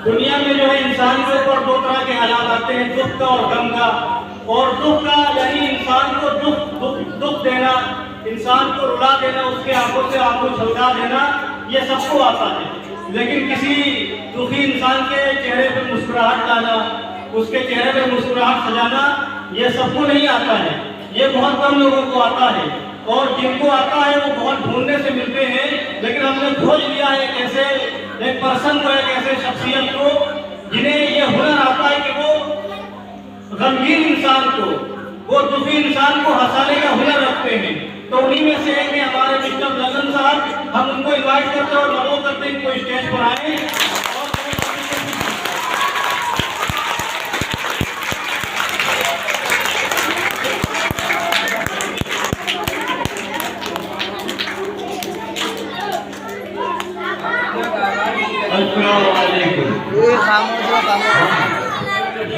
दुनिया में जो है इंसान के ऊपर दो तरह के हालात आते हैं, दुख का और गम का। और दुख का यानी इंसान को दुख देना, इंसान को रुला देना, उसके आंखों से आंखों छलका देना, ये सबको आता है। लेकिन किसी दुखी इंसान के चेहरे पे मुस्कुराहट लाना, उसके चेहरे पे मुस्कुराहट सजाना, ये सबको नहीं आता है। ये बहुत कम लोगों को आता है, और जिनको आता है वो बहुत ढूंढने से मिलते हैं। लेकिन हमने खोज लिया है एक पर्सन को, एक ऐसे शख्सियत को जिन्हें ये हुनर आता है कि वो गमगीन इंसान को, वो दुखी इंसान को हंसाने का हुनर रखते हैं। तो उन्हीं में से एक है हमारे मिस्टर ललन साहब। हम उनको इन्वाइट करते हैं और मदद करते हैं इनको स्टेज पर आए।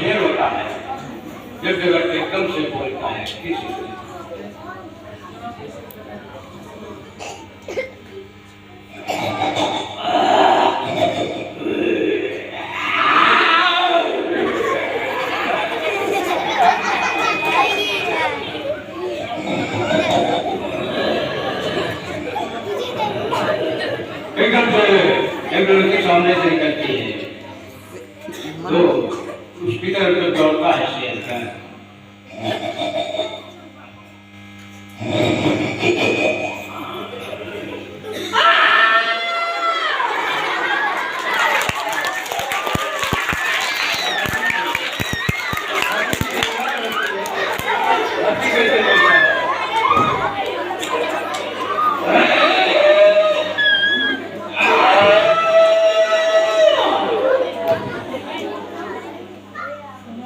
ये होता है जब जगत एकदम से बोलता है किसी को। एकदम से एक लड़की सामने से निकलती है तो उसकी तरफ दौड़ता है शेर का।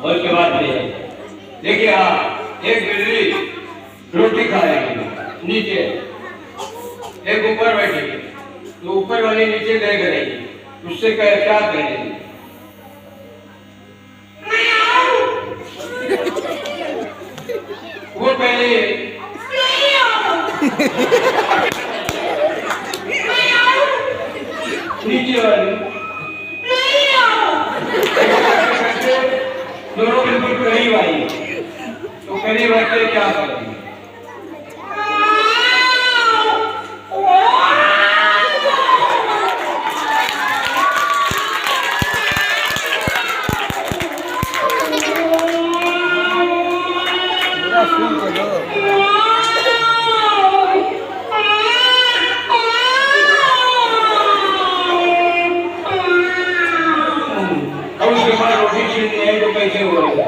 उसके बाद देखिए आप, एक बिल्ली रोटी खा रही है नीचे, एक ऊपर बैठी, तो ऊपर वाली नीचे देख रही, उससे क्या करेगी? वो पहले नीचे वाली दोनों बिल्कुल करीब आई, तो करीब आके क्या करेंगे? अब उसके बाद रोटी छीननी है तो कैसे होगा?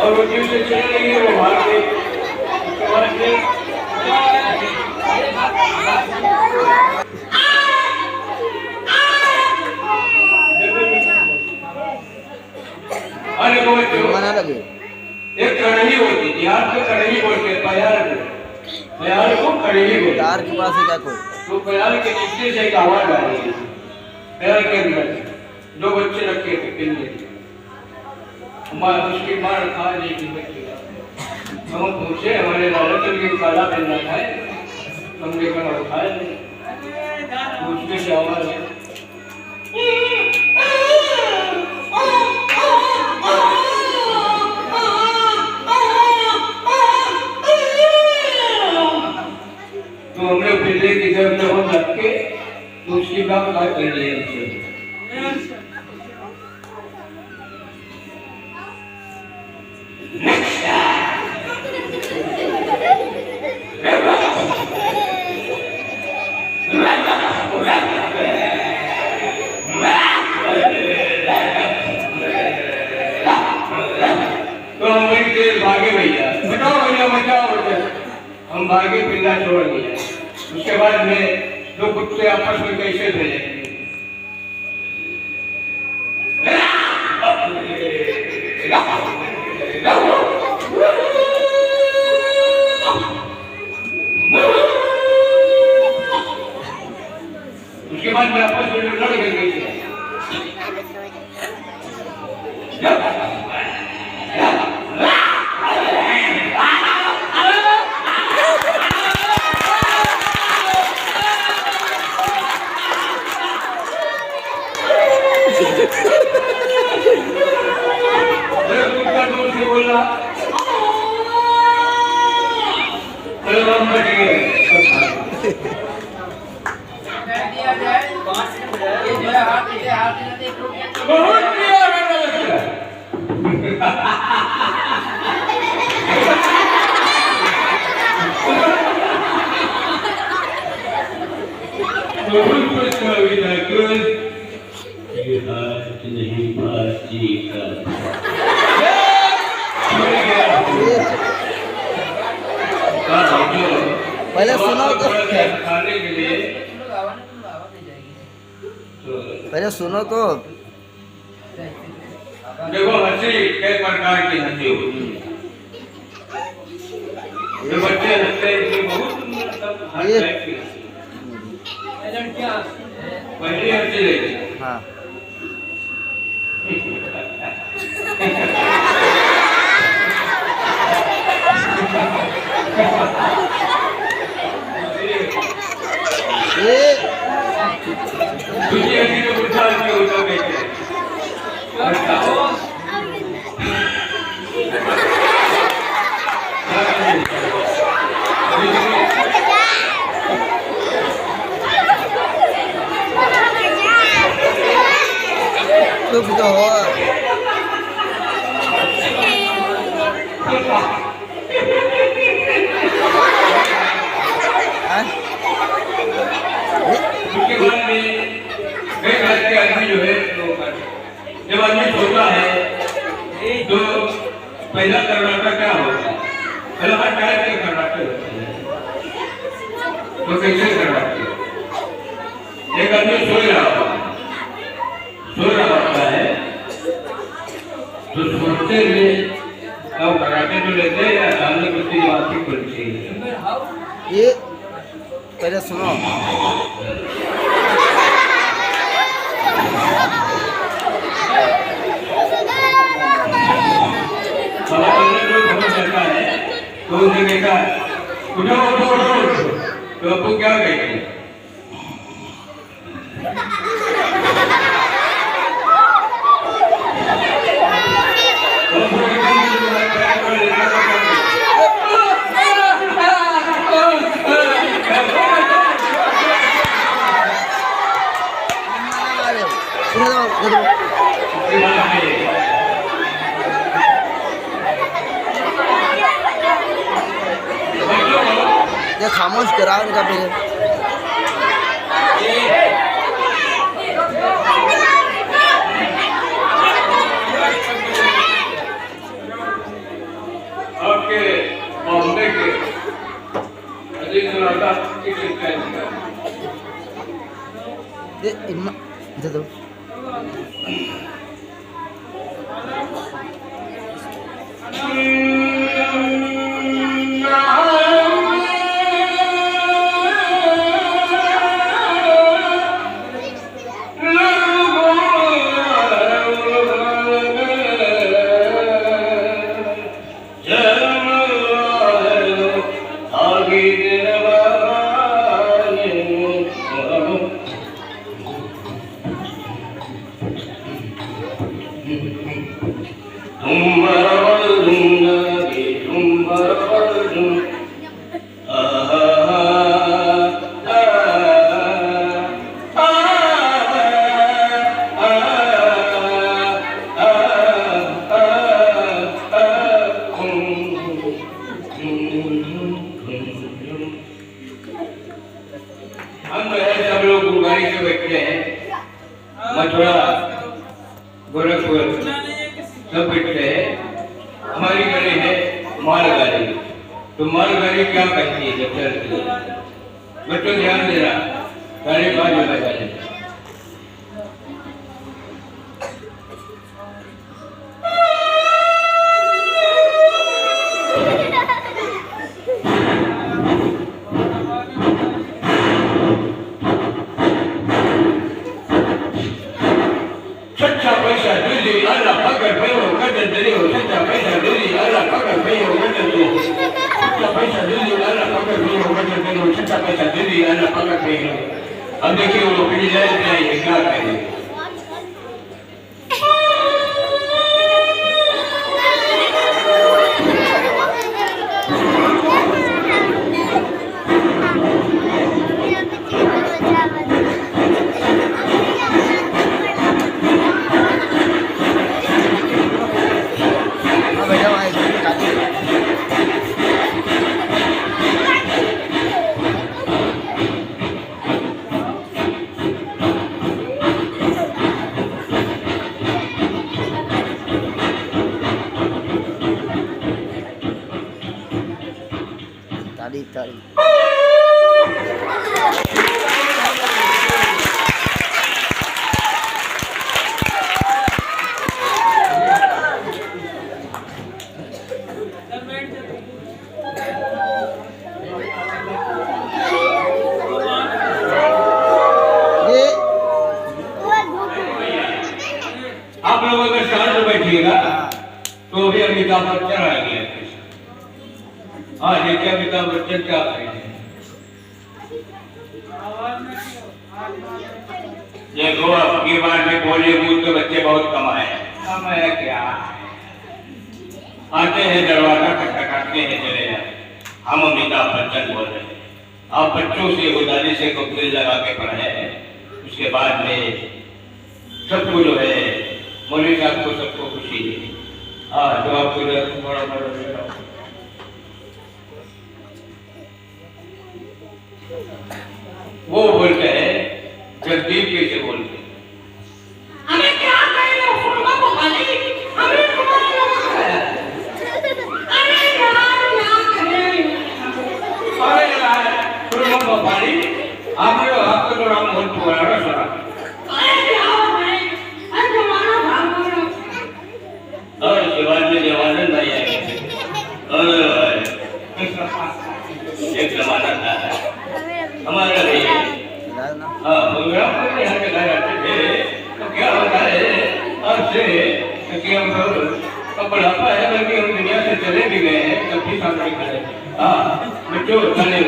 और वो जीव से चल रही है, वो भाग गई। अरे वो एक कड़ही होती थी, हाथ में कड़ही बोलते, प्यार को कड़ही बोलते। तार के पास है क्या कोई? तो प्यार के नीचे से एक आवाज आ रही है, प्यार के अंदर दो बच्चे रखे थे पिल्ले, उसकी माँ खा नहीं थी बच्चे। हम पूछे हमारे लाला के लिए काला पहनना था, हमने कहा उठाए नहीं, पूछने से आवाज है तो हमने पिल्ले की जब हम रख के तो उसकी बात बात कर ली है। तो हम वही देर भागे भैया, बचाओ भैया बचाओ भैया, हम भागे, पिल्ला छोड़ दिया। उसके बाद में दो कुत्ते आपस में कैसे भेजे, बेईमान में आपस में लड़ गई है। बोला नहीं बाजी का पहले सुनो तो खाने के लिए पहले सुनो तो देखो हंसी कई प्रकार की हंसी होती है। जो बच्चे हंसते हैं इसमें बहुत हर टाइप की पहली हंसी लेती हाँ ये दूसरी हंसी तो उठा के उठा के चुप तो हो हाँ? उसके बाद में कई बार के आदमी जो है जब आदमी सोता है तो पहला कर्नाटक क्या होता है? पहला हर टाइप के कर्नाटक होते हैं। तो कैसे कर्नाटक? एक आदमी सो रहा है तो सोते हुए अब कर्नाटक जो लेते हैं या सामने कुछ की बात ही खुलती है। ये पहले सुनो तो उसने देखा उठो उठो उठो उठो तो आपको क्या कहेंगे? ये खामोश कराओ इनका पहले आपके बॉम्बे के ये इनमें इधर दो हम सब लोग गुरुवारी से बैठते हैं, मथुरा गोरखपुर सब बैठते हैं। हमारी गाड़ी है मालगाड़ी। तो मालगाड़ी क्या कहती है जब चलती है? बच्चों ध्यान देना, गाड़ी बाज में बजा लेना। देख लो। अब देखिए वो रोटी जाए क्या करेंगे। ताली आप लोग अगर शांत बैठिएगा तो भी अमिताभ बच्चन आएंगे। हाँ देखिए अमिताभ बच्चन क्या करेंगे। देखो अब की बार में बॉलीवुड के बच्चे बहुत कमाए कमाया क्या आते हैं दरवाजा खटखटाते हैं चले जाते। हम अमिताभ बच्चन बोल रहे हैं। आप बच्चों से गुजारिश से कोकटेल लगा के पढ़ाए। उसके बाद में सबको जो है मौलवी साहब को सबको खुशी है। हाँ तो आपको थोड़ा बड़ा वो बोलते हैं जगदीप कैसे बोलते हैं हमें क्या कहें फुलवा को खाली हमें अरे यार फुलवा को खाली आपको तो राम मोहन पुकारा सुना। और शिवाजी देवानंद भाई आए। एक जमाना था हमारा भैया हाँ प्रोग्राम करने यहाँ के घर आते थे तो क्या होता है आपसे कि हम बुढ़ापा है बल्कि हम दुनिया से चले भी गए हैं तब भी सामने खड़े। हाँ बच्चों खाने